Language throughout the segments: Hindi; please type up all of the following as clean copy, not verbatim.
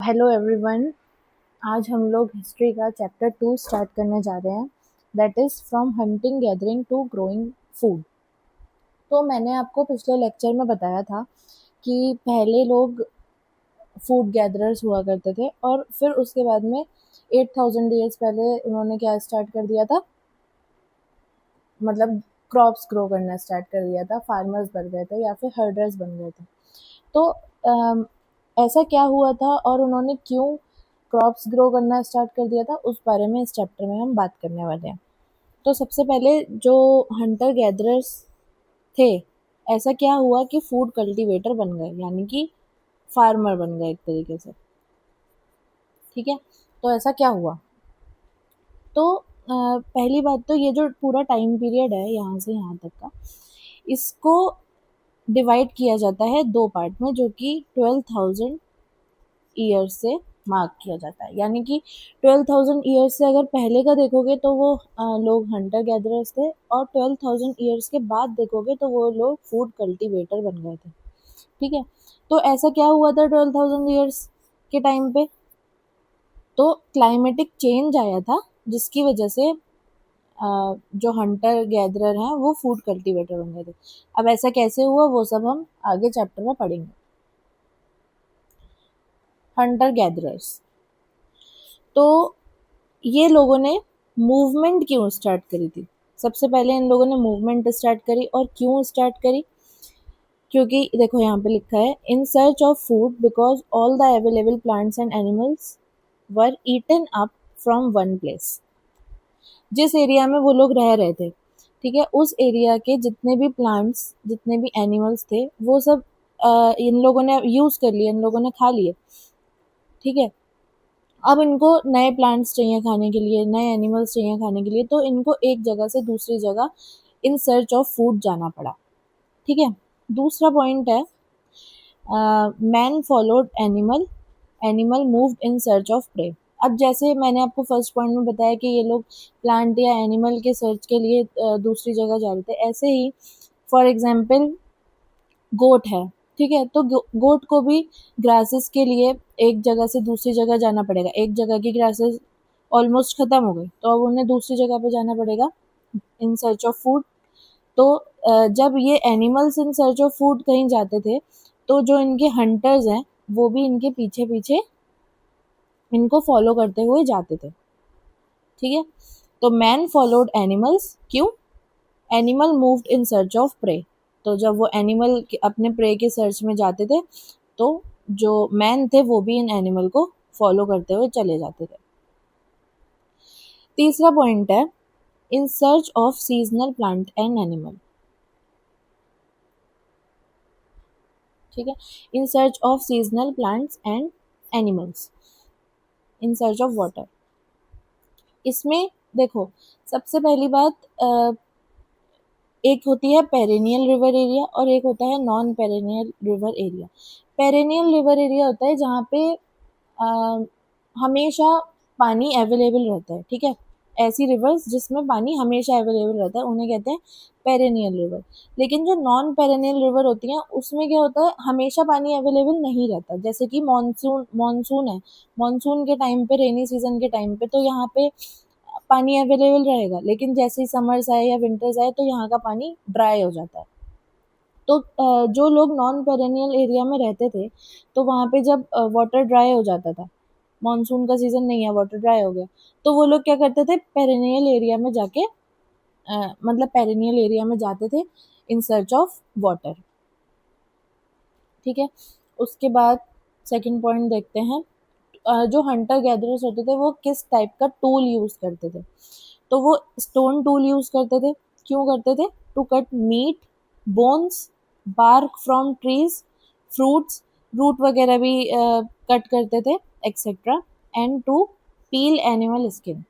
Hello everyone. आज हम लोग हिस्ट्री का चैप्टर 2 स्टार्ट करने जा रहे हैं, that is from hunting gathering to growing food. तो मैंने आपको पिछले लेक्चर में बताया था कि पहले लोग फूड गैदरर्स हुआ करते थे और फिर उसके बाद में 8000 ईयर्स पहले उन्होंने क्या स्टार्ट कर दिया था, मतलब क्रॉप्स ग्रो करना स्टार्ट कर दिया था, फार्मर्स बन गए थे या फिर हर्डर्स बन गए थे। तो अम, ऐसा क्या हुआ था और उन्होंने क्यों क्रॉप्स ग्रो करना स्टार्ट कर दिया था, उस बारे में इस चैप्टर में हम बात करने वाले हैं। तो सबसे पहले जो हंटर गैदरर्स थे, ऐसा क्या हुआ कि फूड कल्टीवेटर बन गए, यानी कि फार्मर बन गए एक तरीके से। ठीक है, तो ऐसा क्या हुआ? तो पहली बात तो ये जो पूरा टाइम पीरियड है यहाँ से यहाँ तक का, इसको डिवाइड किया जाता है दो पार्ट में, जो कि 12,000 ईयर्स से मार्क किया जाता है। यानी कि 12,000 ईयर्स से अगर पहले का देखोगे तो वो लोग हंटर गैदरर्स थे, और 12,000 ईयर्स के बाद देखोगे तो वो लोग फूड कल्टीवेटर बन गए थे। ठीक है, तो ऐसा क्या हुआ था 12,000 ईयर्स के टाइम पे? तो क्लाइमेटिक चेंज आया था, जिसकी वजह से जो हंटर गैदरर हैं वो फूड कल्टीवेटर बन गए थे। अब ऐसा कैसे हुआ वो सब हम आगे चैप्टर में पढ़ेंगे। हंटर गैदरर्स, तो ये लोगों ने मूवमेंट क्यों स्टार्ट करी थी? सबसे पहले इन लोगों ने मूवमेंट स्टार्ट करी, और क्यों स्टार्ट करी? क्योंकि देखो यहाँ पे लिखा है, in search of food because all the available plants and animals were eaten up from one place. जिस एरिया में वो लोग रह रहे थे, ठीक है, उस एरिया के जितने भी प्लांट्स, जितने भी एनिमल्स थे, वो सब इन लोगों ने यूज कर लिए, इन लोगों ने खा लिए। ठीक है, अब इनको नए प्लांट्स चाहिए खाने के लिए, नए एनिमल्स चाहिए खाने के लिए, तो इनको एक जगह से दूसरी जगह इन सर्च ऑफ फूड जाना पड़ा। ठीक है, दूसरा पॉइंट है, man followed animal, animal moved in search of prey. अब जैसे मैंने आपको फर्स्ट पॉइंट में बताया कि ये लोग प्लांट या एनिमल के सर्च के लिए दूसरी जगह जा रहे थे, ऐसे ही फॉर एग्जाम्पल गोट है। ठीक है, तो गोट को भी ग्रासेस के लिए एक जगह से दूसरी जगह जाना पड़ेगा। एक जगह की ग्रासेस ऑलमोस्ट ख़त्म हो गई, तो अब उन्हें दूसरी जगह पे जाना पड़ेगा इन सर्च ऑफ फूड। तो जब ये animals in search of food कहीं जाते थे, तो जो इनके हंटर्स हैं वो भी इनके पीछे पीछे इनको फॉलो करते हुए जाते थे। ठीक है, तो मैन फॉलोड एनिमल्स, क्यों? Animal moved in search of prey. तो जब वो एनिमल अपने प्रे के सर्च में जाते थे, तो जो मैन थे वो भी इन एनिमल को फॉलो करते हुए चले जाते थे। तीसरा पॉइंट है, in search of seasonal plant and animal. ठीक है, in search of seasonal plants and animals, in search of water. इसमें देखो, सबसे पहली बात, एक होती है पेरेनियल रिवर एरिया और एक होता है non perennial river area. Perennial river area होता है जहाँ पे हमेशा पानी अवेलेबल रहता है। ठीक है, ऐसी रिवर्स जिसमें पानी हमेशा अवेलेबल रहता है उन्हें कहते हैं पेरेनियल रिवर। लेकिन जो नॉन पेरेनियल रिवर होती हैं उसमें क्या होता है, हमेशा पानी अवेलेबल नहीं रहता। जैसे कि मानसून मानसून है, मानसून के टाइम पे, रेनी सीजन के टाइम पे तो यहाँ पे पानी अवेलेबल रहेगा, लेकिन जैसे ही समर्स आए या विंटर्स आए तो यहाँ का पानी ड्राई हो जाता है। तो जो लोग नॉन पेरेनियल एरिया में रहते थे, तो वहाँ पे जब वाटर ड्राई हो जाता था, मानसून का सीज़न नहीं है, वाटर ड्राई हो गया, तो वो लोग क्या करते थे, पेरेनियल एरिया में जाके मतलब पेरेनियल एरिया में जाते थे इन सर्च ऑफ वाटर। ठीक है, उसके बाद सेकंड पॉइंट देखते हैं, जो हंटर गैदरर्स होते थे वो किस टाइप का टूल यूज़ करते थे? तो वो स्टोन टूल यूज़ करते थे। क्यों करते थे? To cut meat, bones, bark from trees, fruits, root वगैरह भी कट करते थे, etcetera. And to peel animal skin,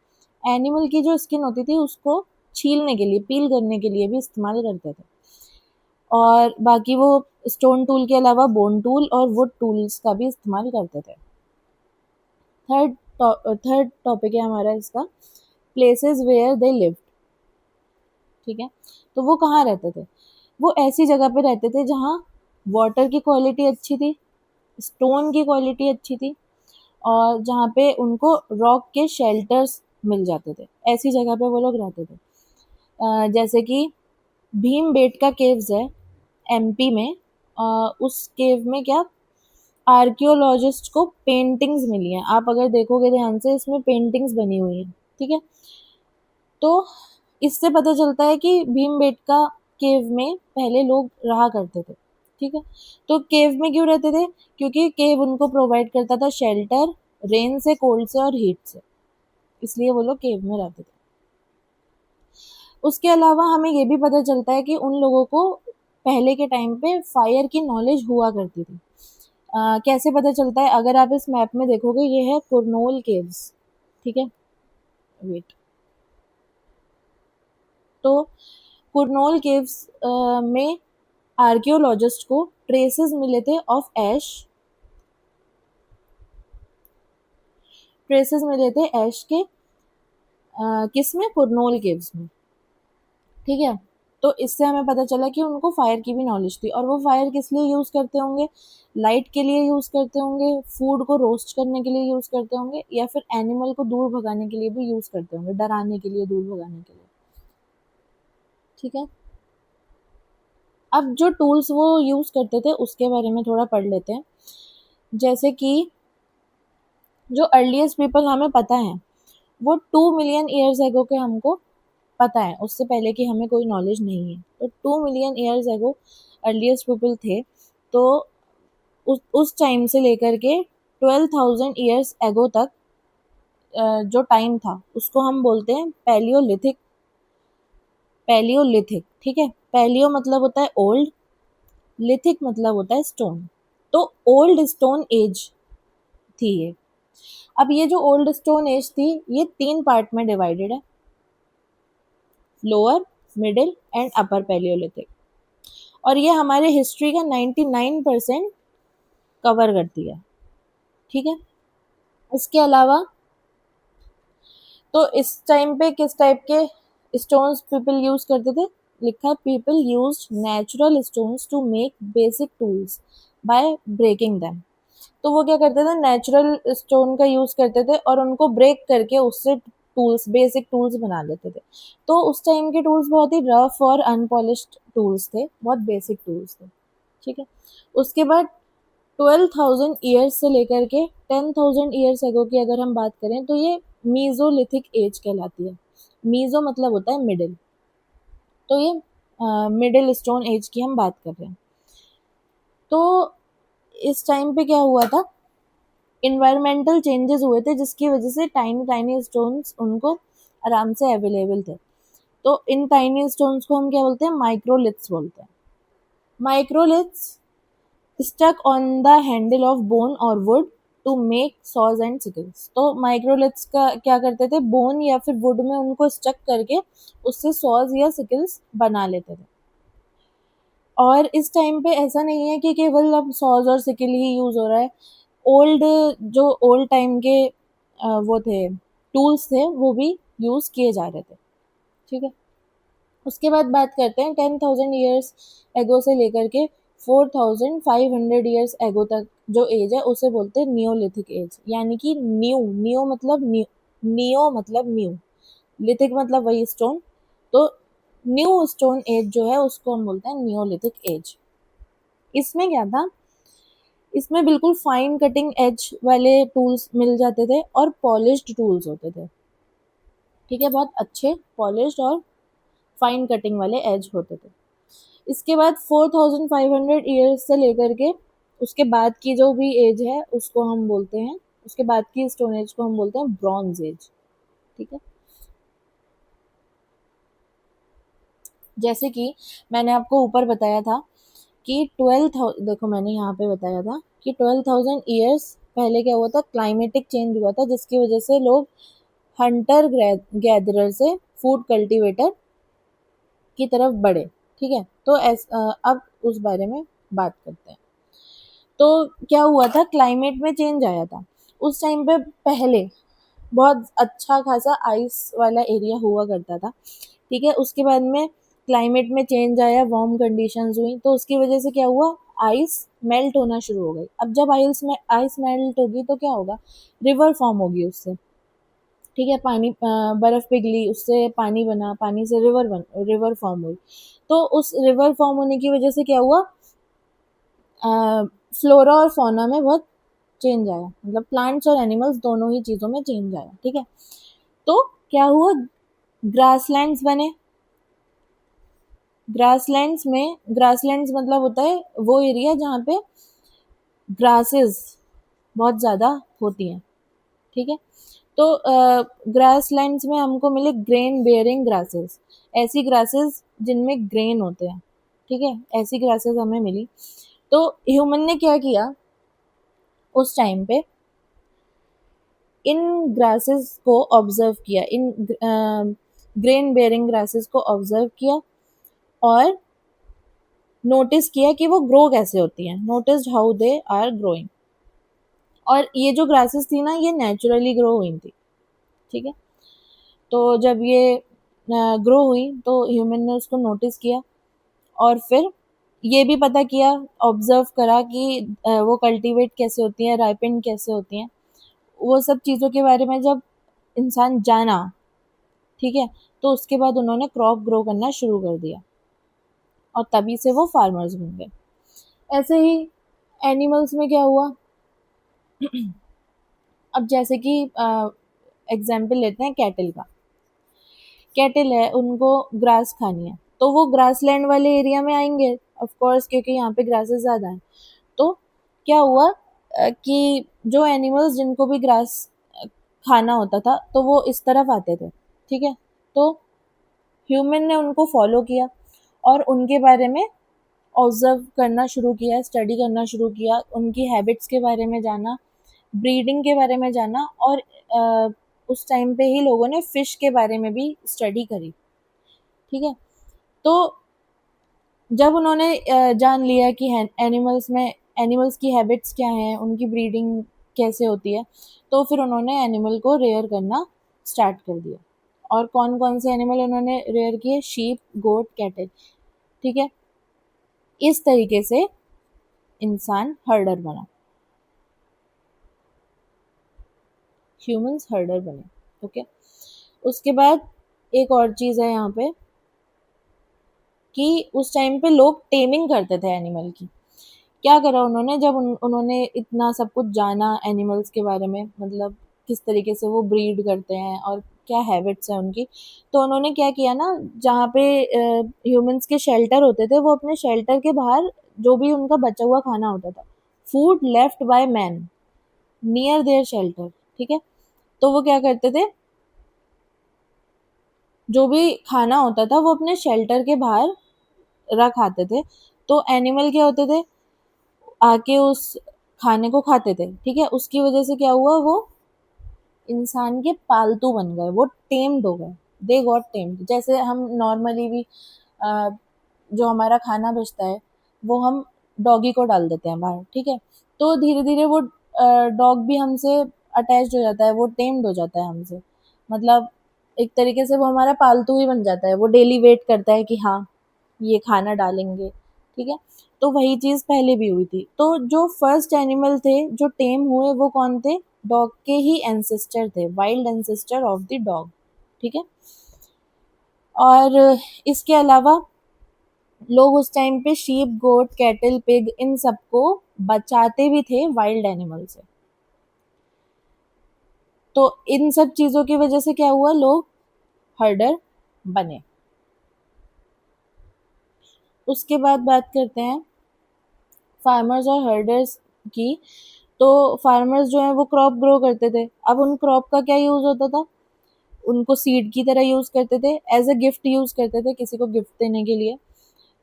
animal की जो स्किन होती थी उसको छीलने के लिए, पील करने के लिए भी इस्तेमाल करते थे। और बाकी वो स्टोन टूल के अलावा बोन टूल और वुड टूल्स का भी इस्तेमाल करते थे। थर्ड टॉपिक है हमारा इसका, प्लेसेस वेयर दे लिव्ड। ठीक है, तो वो कहाँ रहते थे? वो ऐसी जगह पे रहते थे जहाँ वाटर की क्वालिटी अच्छी थी, स्टोन की क्वालिटी अच्छी थी, और जहाँ पे उनको रॉक के शेल्टर्स मिल जाते थे, ऐसी जगह पे वो लोग रहते थे। जैसे कि भीमबेटका केव्स है एमपी में। उस केव में क्या आर्कियोलॉजिस्ट को पेंटिंग्स मिली हैं। आप अगर देखोगे ध्यान से इसमें पेंटिंग्स बनी हुई हैं, ठीक है। तो इससे पता चलता है कि भीमबेटका केव में पहले लोग रहा करते थे, ठीक है। तो केव में क्यों रहते थे? क्योंकि केव उनको प्रोवाइड करता था शेल्टर, रेन से, कोल्ड से और हीट से, इसलिए वो लोग केव में रहते थे। उसके अलावा हमें ये भी पता चलता है कि उन लोगों को पहले के टाइम पे फायर की नॉलेज हुआ करती थी। कैसे पता चलता है? अगर आप इस मैप में देखोगे, ये है कुरनोल केव्स, ठीक है। वेट, तो कुरनोल केव्स में आर्कियोलॉजिस्ट को ट्रेसेस मिले थे ऑफ ऐश, ट्रेसेस मिले थे ऐश के किस में? कुरनोल केव्स में, ठीक है। तो इससे हमें पता चला कि उनको फायर की भी नॉलेज थी। और वो फायर किस लिए यूज़ करते होंगे? लाइट के लिए यूज़ करते होंगे, फूड को रोस्ट करने के लिए यूज़ करते होंगे, या फिर एनिमल को दूर भगाने के लिए भी यूज़ करते होंगे, डराने के लिए, दूर भगाने के लिए, ठीक है। अब जो टूल्स वो यूज़ करते थे उसके बारे में थोड़ा पढ़ लेते हैं। जैसे कि जो अर्लीस्ट पीपल हमें पता है वो 2 मिलियन ईयर्स एगो के हमको पता है, उससे पहले की हमें कोई नॉलेज नहीं है। तो 2 million years ago earliest people थे। तो उस टाइम से लेकर के 12,000 ईयर्स एगो तक जो टाइम था उसको हम बोलते हैं पैलियोलिथिक। पैलियोलिथिक, ठीक है। पैलियो मतलब होता है ओल्ड, लिथिक मतलब होता है स्टोन। तो ओल्ड स्टोन एज थी ये। अब ये जो ओल्ड स्टोन एज थी ये 3 पार्ट में डिवाइडेड है, lower, middle and upper Palaeolithic. और ये हमारे हिस्ट्री का 99% कवर करती है, ठीक है। इसके अलावा तो इस टाइम पे किस टाइप के स्टोन्स पीपल यूज करते थे? लिखा है people use natural stones to make basic tools by breaking them. तो वो क्या करते थे? नेचुरल स्टोन का यूज करते थे और उनको ब्रेक करके उससे टूल्स, बेसिक टूल्स बना लेते थे। तो उस टाइम के टूल्स बहुत ही रफ और अनपॉलिश्ड टूल्स थे, बहुत बेसिक टूल्स थे, ठीक है। उसके बाद 12,000 ईयर्स से लेकर के 10,000 ईयर्स एगो की अगर हम बात करें तो ये मीजोलिथिक एज कहलाती है। मीजो मतलब होता है मिडिल, तो ये मिडिल स्टोन एज की हम बात कर रहे हैं। तो इस टाइम पे क्या हुआ था? इन्वायरमेंटल चेंजेस हुए थे जिसकी वजह से टाइनी टाइनी स्टोन्स उनको आराम से अवेलेबल थे। तो इन टाइनी स्टोन्स को हम क्या बोलते हैं? माइक्रोलिथ्स बोलते हैं। Microliths stuck on the handle of bone और wood to make saws and sickles. तो माइक्रोलिथ्स का क्या करते थे? बोन या फिर वुड में उनको स्टक करके उससे सॉज या सिकल्स बना लेते थे। और इस टाइम पे ऐसा नहीं है कि केवल अब सॉज और सिकल ही यूज हो रहा है। ओल्ड, जो ओल्ड टाइम के वो थे टूल्स थे वो भी यूज किए जा रहे थे, ठीक है। उसके बाद बात करते हैं 10,000 ईयर्स एगो से लेकर के 4,500 ईयर्स एगो तक जो एज है उसे बोलते हैं नियोलिथिक एज, यानी कि न्यू, नियो मतलब न्यू, नियो मतलब न्यू, लिथिक मतलब वही स्टोन। तो न्यू स्टोन एज जो है उसको हम बोलते हैं नियोलिथिक एज। इसमें क्या था? इसमें बिल्कुल फाइन कटिंग एज वाले टूल्स मिल जाते थे और पॉलिश्ड टूल्स होते थे, ठीक है। बहुत अच्छे पॉलिश्ड और फाइन कटिंग वाले एज होते थे। इसके बाद 4,500 ईयर्स से लेकर के उसके बाद की जो भी एज है उसको हम बोलते हैं, उसके बाद की स्टोन एज को हम बोलते हैं ब्रॉन्ज एज, ठीक है। जैसे कि मैंने आपको ऊपर बताया था कि 12,000, देखो मैंने यहाँ पे बताया था कि 12,000 ईयर्स पहले क्या हुआ था? क्लाइमेटिक चेंज हुआ था जिसकी वजह से लोग हंटर गैदरर से फूड कल्टीवेटर की तरफ बढ़े, ठीक है। तो अब उस बारे में बात करते हैं। तो क्या हुआ था? क्लाइमेट में चेंज आया था उस टाइम पे। पहले बहुत अच्छा खासा आइस वाला एरिया हुआ करता था, ठीक है। उसके बाद में क्लाइमेट में चेंज आया, वार्म कंडीशंस हुई, तो उसकी वजह से क्या हुआ? आइस मेल्ट होना शुरू हो गई। अब जब आइस मेल्ट होगी तो क्या होगा, रिवर फॉर्म होगी उससे, ठीक है, पानी बर्फ पिघली, उससे पानी बना, पानी से रिवर फॉर्म हुई। तो उस रिवर फॉर्म होने की वजह से क्या हुआ, फ्लोरा और फौना में बहुत चेंज आया, मतलब प्लांट्स और एनिमल्स दोनों ही चीज़ों में चेंज आया, ठीक है। तो क्या हुआ, ग्रासलैंड्स बने। ग्रासलैंड्स मतलब होता है वो एरिया जहाँ पे ग्रासेस बहुत ज़्यादा होती हैं, ठीक है। तो ग्रासलैंड्स में हमको मिले ग्रेन बेयरिंग ग्रासेस, ऐसी ग्रासेस जिनमें ग्रेन होते हैं, ठीक है, ऐसी ग्रासेस हमें मिली। तो ह्यूमन ने क्या किया उस टाइम पे, इन ग्रासेस को ऑब्जर्व किया, इन ग्रेन बेयरिंग ग्रासेस को ऑब्जर्व किया और नोटिस किया कि वो ग्रो कैसे होती हैं, notice how they are growing. और ये जो ग्रासेस थी ना, ये नेचुरली ग्रो हुई थी, ठीक है। तो जब ये ग्रो हुई तो ह्यूमन ने उसको नोटिस किया और फिर ये भी पता किया, ऑब्जर्व करा कि वो कल्टीवेट कैसे होती हैं, राइपेंड कैसे होती हैं, वो सब चीज़ों के बारे में जब इंसान जाना, ठीक है, तो उसके बाद उन्होंने क्रॉप ग्रो करना शुरू कर दिया और तभी से वो फार्मर्स बन गए। ऐसे ही एनिमल्स में क्या हुआ, अब जैसे कि एग्जाम्पल लेते हैं कैटल का। कैटल है, उनको ग्रास खानी है, तो वो ग्रास लैंड वाले एरिया में आएंगे ऑफ कोर्स, क्योंकि यहाँ पे ग्रासेस ज़्यादा हैं। तो क्या हुआ कि जो एनिमल्स जिनको भी ग्रास खाना होता था तो वो इस तरफ आते थे, ठीक है। तो ह्यूमन ने उनको फॉलो किया और उनके बारे में ऑब्जर्व करना शुरू किया, स्टडी करना शुरू किया, उनकी हैबिट्स के बारे में जाना, ब्रीडिंग के बारे में जाना और उस टाइम पे ही लोगों ने फिश के बारे में भी स्टडी करी, ठीक है। तो जब उन्होंने जान लिया कि एनिमल्स की हैबिट्स क्या हैं, उनकी ब्रीडिंग कैसे होती है, तो फिर उन्होंने एनिमल को रेयर करना स्टार्ट कर दिया। और कौन कौन से एनिमल उन्होंने रेयर किए, शीप, गोट, कैटल, ठीक है। इस तरीके से इंसान हर्डर बना, ह्यूमंस हर्डर बने, ओके। उसके बाद एक और चीज़ है यहाँ पे कि उस टाइम पे लोग टेमिंग करते थे एनिमल की। क्या करा उन्होंने, जब उन्होंने इतना सब कुछ जाना एनिमल्स के बारे में, मतलब किस तरीके से वो ब्रीड करते हैं और क्या हैबिट्स हैं उनकी, तो उन्होंने क्या किया ना, जहाँ पे ह्यूमंस के शेल्टर होते थे, वो अपने शेल्टर के बाहर जो भी उनका बचा हुआ खाना होता था, food left by man near their shelter, ठीक है, तो वो क्या करते थे, जो भी खाना होता था वो अपने शेल्टर के बाहर रख आते थे। तो एनिमल क्या होते थे, आके उस खाने को खाते थे, ठीक है। उसकी वजह से क्या हुआ, वो इंसान के पालतू बन गए, वो टेम्ड हो गए, दे गॉट टेम्ड। जैसे हम नॉर्मली भी अ, जो हमारा खाना बचता है वो हम डॉगी को डाल देते हैं बाहर, ठीक है। तो धीरे धीरे वो डॉग भी हमसे अटैच्ड हो जाता है, वो टेम्ड हो जाता है हमसे, मतलब एक तरीके से वो हमारा पालतू ही बन जाता है, वो डेली वेट करता है कि हाँ ये खाना डालेंगे, ठीक है। तो वही चीज़ पहले भी हुई थी। तो जो फर्स्ट एनिमल थे जो टेम हुए वो कौन थे, डॉग के ही एंसेस्टर थे, wild ancestor of the dog, ठीक है। और इसके अलावा लोग उस टाइम पे शीप, गोट, कैटल, पिग इन सबको बचाते भी थे वाइल्ड एनिमल से। तो इन सब चीज़ों की वजह से क्या हुआ, लोग हर्डर बने। उसके बाद बात करते हैं फार्मर्स और हर्डर्स की। तो फार्मर्स जो हैं वो क्रॉप ग्रो करते थे। अब उन क्रॉप का क्या यूज़ होता था, उनको सीड की तरह यूज़ करते थे, एज अ गिफ्ट यूज़ करते थे, किसी को गिफ्ट देने के लिए,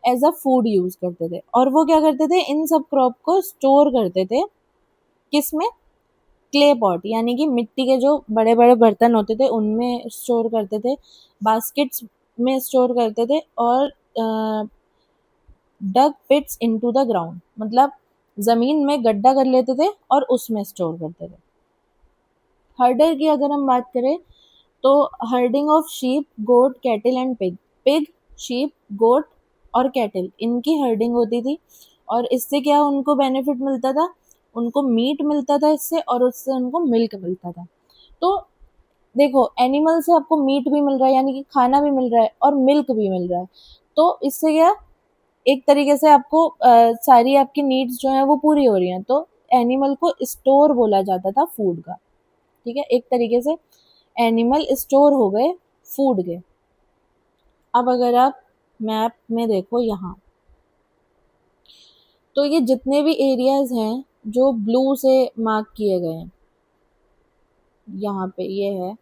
एज अ फूड यूज़ करते थे। और वो क्या करते थे, इन सब क्रॉप को स्टोर करते थे, किस में, क्ले पॉट, यानी कि मिट्टी के जो बड़े बड़े बर्तन होते थे उनमें स्टोर करते थे, बास्केट्स में स्टोर करते थे, और डग पिट्स इनटू द ग्राउंड, मतलब ज़मीन में गड्ढा कर लेते थे और उसमें स्टोर करते थे। हर्डर की अगर हम बात करें तो herding of sheep, goat, cattle and pig, pig, sheep, goat और कैटल, इनकी हर्डिंग होती थी और इससे क्या उनको बेनिफिट मिलता था, उनको मीट मिलता था इससे, और उससे उनको मिल्क मिलता था। तो देखो, एनिमल से आपको मीट भी मिल रहा है, यानी कि खाना भी मिल रहा है और मिल्क भी मिल रहा है। तो इससे क्या, एक तरीके से आपको सारी आपकी नीड्स जो है वो पूरी हो रही हैं। तो एनिमल को स्टोर बोला जाता था फूड का, ठीक है, एक तरीके से एनिमल स्टोर हो गए फूड के। अब अगर आप मैप में देखो यहाँ, तो ये जितने भी एरियाज हैं जो ब्लू से मार्क किए गए हैं, यहाँ पे ये है,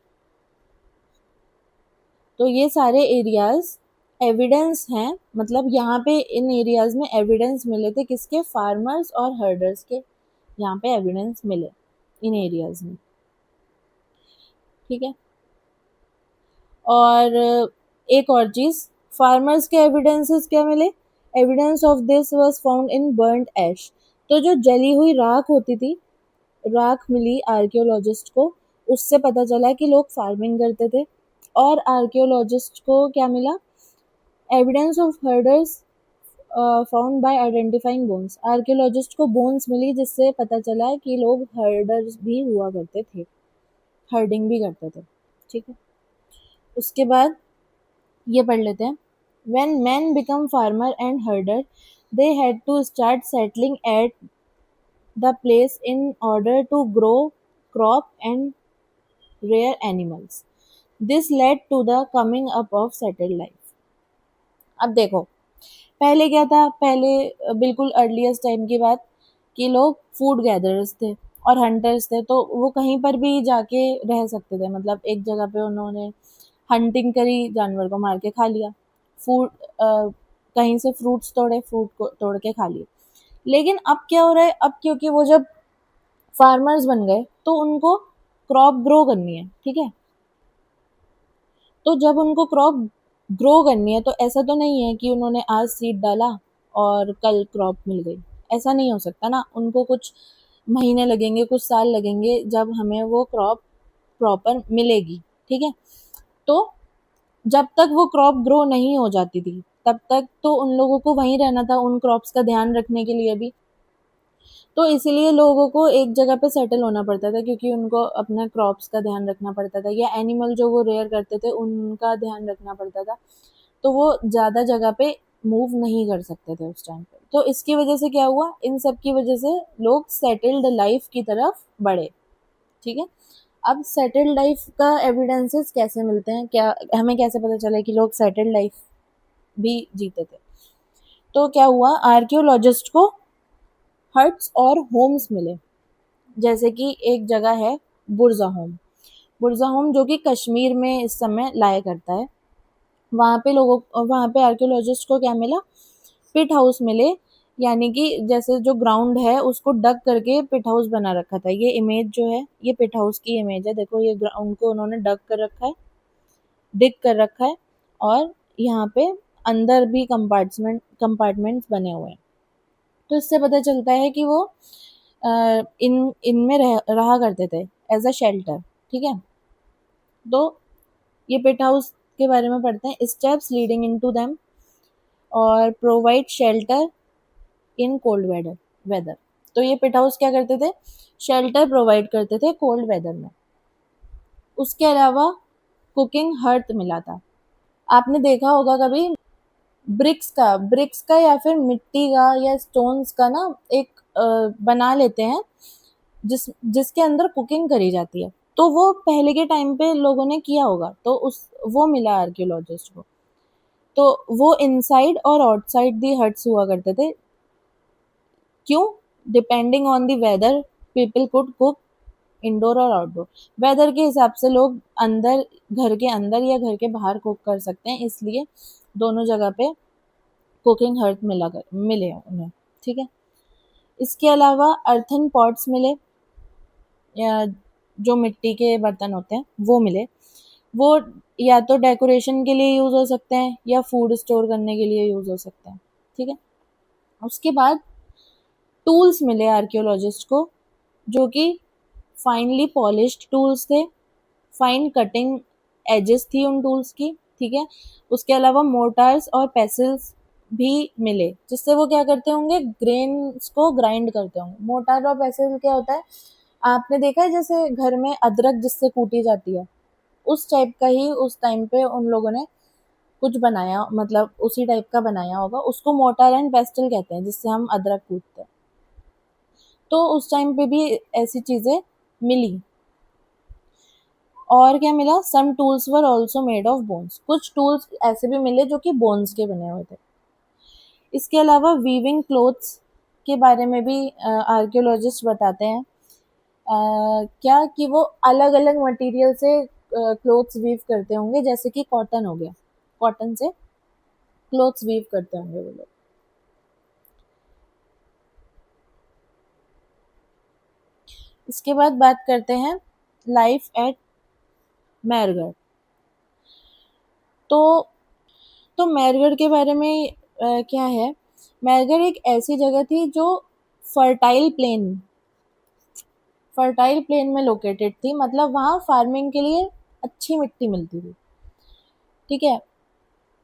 तो ये सारे एरियाज एविडेंस हैं, मतलब यहाँ पे इन एरियाज में एविडेंस मिले थे किसके, फार्मर्स और हर्डर्स के, यहाँ पे एविडेंस मिले इन एरियाज में, ठीक है। और एक और चीज़, फार्मर्स के एविडेंसेस क्या मिले, evidence of this was found in burnt ash. तो जो जली हुई राख होती थी, राख मिली आर्कियोलॉजिस्ट को, उससे पता चला कि लोग फार्मिंग करते थे। और आर्कियोलॉजिस्ट को क्या मिला, evidence of herders found by identifying bones. Archaeologist को बोन्स मिली जिससे पता चला कि लोग हर्डर्स भी हुआ करते थे, हर्डिंग भी करते थे, ठीक है। उसके बाद ये पढ़ लेते हैं, when men become farmer and herder they had to start settling at the place in order to grow crop and rear animals. This led to the coming up of settled life. अब देखो, पहले क्या था, पहले बिल्कुल अर्लीस्ट टाइम की बात, कि लोग फूड गैदरर्स थे और हंटर्स थे, तो वो कहीं पर भी जाके रह सकते थे, मतलब एक जगह पे उन्होंने हंटिंग करी, जानवर को मार के खा लिया, फूड कहीं से फ्रूट्स तोड़े, फ्रूट को तोड़ के खा लिए। लेकिन अब क्या हो रहा है, अब क्योंकि वो जब फार्मर्स बन गए तो उनको क्रॉप ग्रो करनी है, ठीक है। तो जब उनको क्रॉप ग्रो करनी है, तो ऐसा तो नहीं है कि उन्होंने आज सीड डाला और कल क्रॉप मिल गई, ऐसा नहीं हो सकता ना। उनको कुछ महीने लगेंगे, कुछ साल लगेंगे जब हमें वो क्रॉप प्रॉपर मिलेगी, ठीक है। तो जब तक वो क्रॉप ग्रो नहीं हो जाती थी, तब तक तो उन लोगों को वहीं रहना था, उन क्रॉप्स का ध्यान रखने के लिए भी। तो इसीलिए लोगों को एक जगह पे सेटल होना पड़ता था, क्योंकि उनको अपना क्रॉप्स का ध्यान रखना पड़ता था, या एनिमल जो वो रेयर करते थे उनका ध्यान रखना पड़ता था। तो वो ज़्यादा जगह पे मूव नहीं कर सकते थे उस टाइम पे। तो इसकी वजह से क्या हुआ, इन सब की वजह से लोग सेटल्ड लाइफ की तरफ बढ़े, ठीक है। अब सेटल्ड लाइफ का एविडेंसेस कैसे मिलते हैं, क्या हमें कैसे पता चला कि लोग सेटल्ड लाइफ भी जीते थे। तो क्या हुआ, आर्कियोलॉजिस्ट को हट्स और होम्स मिले, जैसे कि एक जगह है बुरजा होम। बुरजा होम जो कि कश्मीर में इस समय लाया करता है। वहाँ पे आर्कियोलॉजिस्ट को क्या मिला, पिट हाउस मिले, यानी कि जैसे जो ग्राउंड है उसको डग करके पिट हाउस बना रखा था। ये इमेज जो है ये पिट हाउस की इमेज है, देखो ये ग्राउंड को उन्होंने डग कर रखा है, डिग कर रखा है, और यहाँ पे अंदर भी कंपार्टमेंट्स बने हुए हैं। तो इससे पता चलता है कि वो इनमें रहा करते थे एज अ शेल्टर, ठीक है। तो ये पिट हाउस के बारे में पढ़ते हैं, स्टेप्स लीडिंग इनटू देम और provide shelter in cold weather. तो ये पिट हाउस क्या करते थे, शेल्टर प्रोवाइड करते थे कोल्ड वेदर में। उसके अलावा कुकिंग हर्थ मिला था। आपने देखा होगा कभी ब्रिक्स का या फिर मिट्टी का या स्टोन्स का ना एक बना लेते हैं जिसके अंदर कुकिंग करी जाती है। तो वो पहले के टाइम पे लोगों ने किया होगा, तो उस वो मिला आर्कियोलॉजिस्ट को। तो वो इनसाइड और आउटसाइड दी हट्स हुआ करते थे। क्यों, depending on the weather people could cook indoor और आउटडोर। वेदर के हिसाब से लोग अंदर, घर के अंदर या घर के बाहर कुक कर सकते हैं, इसलिए दोनों जगह पे कुकिंग हर्थ मिले उन्हें, ठीक है। इसके अलावा अर्थन पॉट्स मिले, या जो मिट्टी के बर्तन होते हैं वो मिले। वो या तो डेकोरेशन के लिए यूज़ हो सकते हैं या फूड स्टोर करने के लिए यूज़ हो सकते हैं, ठीक है। उसके बाद टूल्स मिले आर्कियोलॉजिस्ट को, जो कि फाइनली पॉलिश्ड टूल्स थे, फाइन कटिंग एजेस थी उन टूल्स की, ठीक है। उसके अलावा मोर्टार्स और पेसल्स भी मिले, जिससे वो क्या करते होंगे, ग्रेन्स को ग्राइंड करते होंगे। मोर्टार और पेसेल क्या होता है, आपने देखा है जैसे घर में अदरक जिससे कूटी जाती है, उस टाइप का ही उस टाइम पे उन लोगों ने कुछ बनाया, मतलब उसी टाइप का बनाया होगा, उसको मोर्टार एंड पेस्टल कहते हैं, जिससे हम अदरक कूटते हैं। तो उस टाइम पे भी ऐसी चीजें मिली। और क्या मिला, some tools were also made of bones, कुछ टूल्स ऐसे भी मिले जो कि बोन्स के बने हुए थे। इसके अलावा वीविंग क्लोथ्स के बारे में भी आर्कियोलॉजिस्ट बताते हैं, क्या कि वो अलग अलग मटेरियल से क्लोथ्स वीव करते होंगे, जैसे कि कॉटन हो गया, कॉटन से क्लोथ्स वीव करते होंगे वो लोग। इसके बाद बात करते हैं लाइफ एट मैरगढ़। तो मैरगढ़ के बारे में क्या है, मैरगढ़ एक ऐसी जगह थी जो फर्टाइल प्लेन फर्टाइल प्लेन में लोकेटेड थी, मतलब वहाँ फार्मिंग के लिए अच्छी मिट्टी मिलती थी। ठीक है,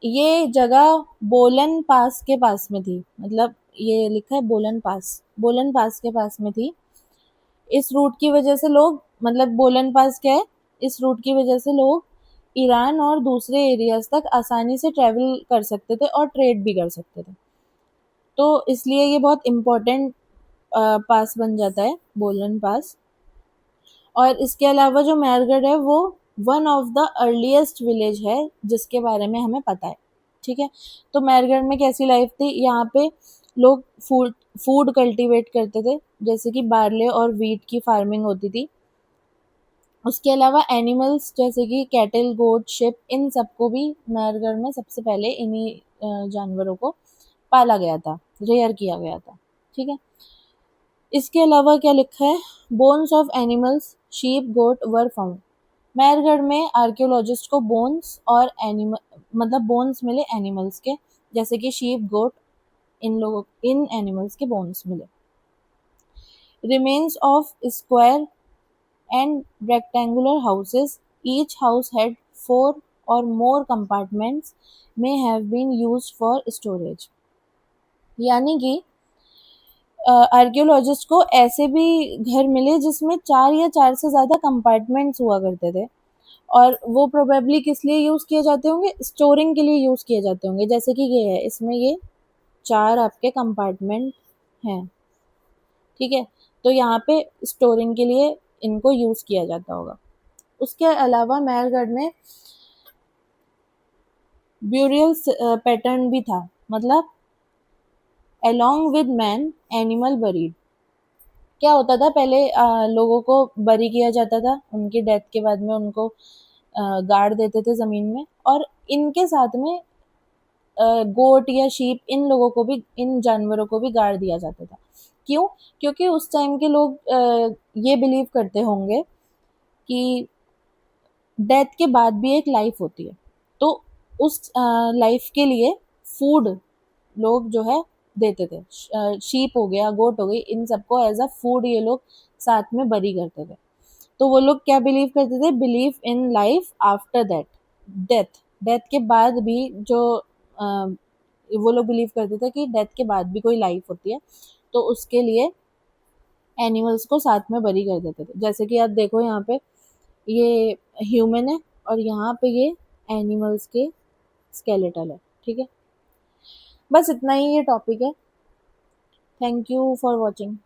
ये जगह बोलन पास के पास में थी, मतलब ये लिखा है बोलन पास के पास में थी। इस रूट की वजह से लोग, मतलब बोलन पास क्या है, इस रूट की वजह से लोग ईरान और दूसरे एरियाज तक आसानी से ट्रेवल कर सकते थे और ट्रेड भी कर सकते थे। तो इसलिए ये बहुत इम्पोर्टेंट पास बन जाता है, बोलन पास। और इसके अलावा जो मैरगढ़ है वो one of the earliest village है जिसके बारे में हमें पता है। ठीक है, तो मैरगढ़ में कैसी लाइफ थी, यहाँ पे लोग फूड कल्टीवेट करते थे, जैसे कि बार्ले और वीट की फार्मिंग होती थी। उसके अलावा एनिमल्स जैसे कि कैटल, गोट, शिप, इन सबको भी मैरगढ़ में सबसे पहले इन्हीं जानवरों को पाला गया था, रेयर किया गया था। ठीक है, इसके अलावा क्या लिखा है, bones of animals, sheep, goat were found. Mehrgarh में आर्कियोलॉजिस्ट को बोन्स और एनिमल, मतलब बोन्स मिले एनिमल्स के, जैसे कि शीप, गोट, इन एनिमल्स के बोन्स मिले। Remains of square and rectangular houses, each house had 4 or more compartments, may have been used for storage। यानी कि आर्कियोलॉजिस्ट को ऐसे भी घर मिले जिसमें 4 या 4 से ज़्यादा कंपार्टमेंट्स हुआ करते थे, और वो प्रोबेबली किस लिए यूज़ किए जाते होंगे, स्टोरिंग के लिए यूज़ किए जाते होंगे। जैसे कि ये है, इसमें ये 4 आपके कंपार्टमेंट हैं। ठीक है, तो यहाँ पे स्टोरिंग के लिए इनको यूज़ किया जाता होगा। उसके अलावा मैरगढ़ में ब्यूरियल पैटर्न भी था, मतलब along with man animal buried. क्या होता था पहले, लोगों को बरी किया जाता था, उनकी डेथ के बाद में उनको गाड़ देते थे ज़मीन में, और इनके साथ में गोट या शीप, इन लोगों को भी, इन जानवरों को भी गाड़ दिया जाता था। क्यों? क्योंकि उस टाइम के लोग ये बिलीव करते होंगे कि डेथ के बाद भी एक लाइफ होती है, तो उस लाइफ के लिए फूड लोग जो है देते थे। शीप हो गया, गोट हो गई, इन सबको एज अ फूड ये लोग साथ में बरी करते थे। तो वो लोग क्या बिलीव करते थे, believe in life after that, death, death के बाद भी जो वो लोग बिलीव करते थे कि डेथ के बाद भी कोई लाइफ होती है, तो उसके लिए एनिमल्स को साथ में बरी कर देते थे। जैसे कि आप देखो यहाँ पे ये ह्यूमन है और यहाँ पे ये एनिमल्स के स्केलेटल है। ठीक है, बस इतना ही ये टॉपिक है। Thank you for watching.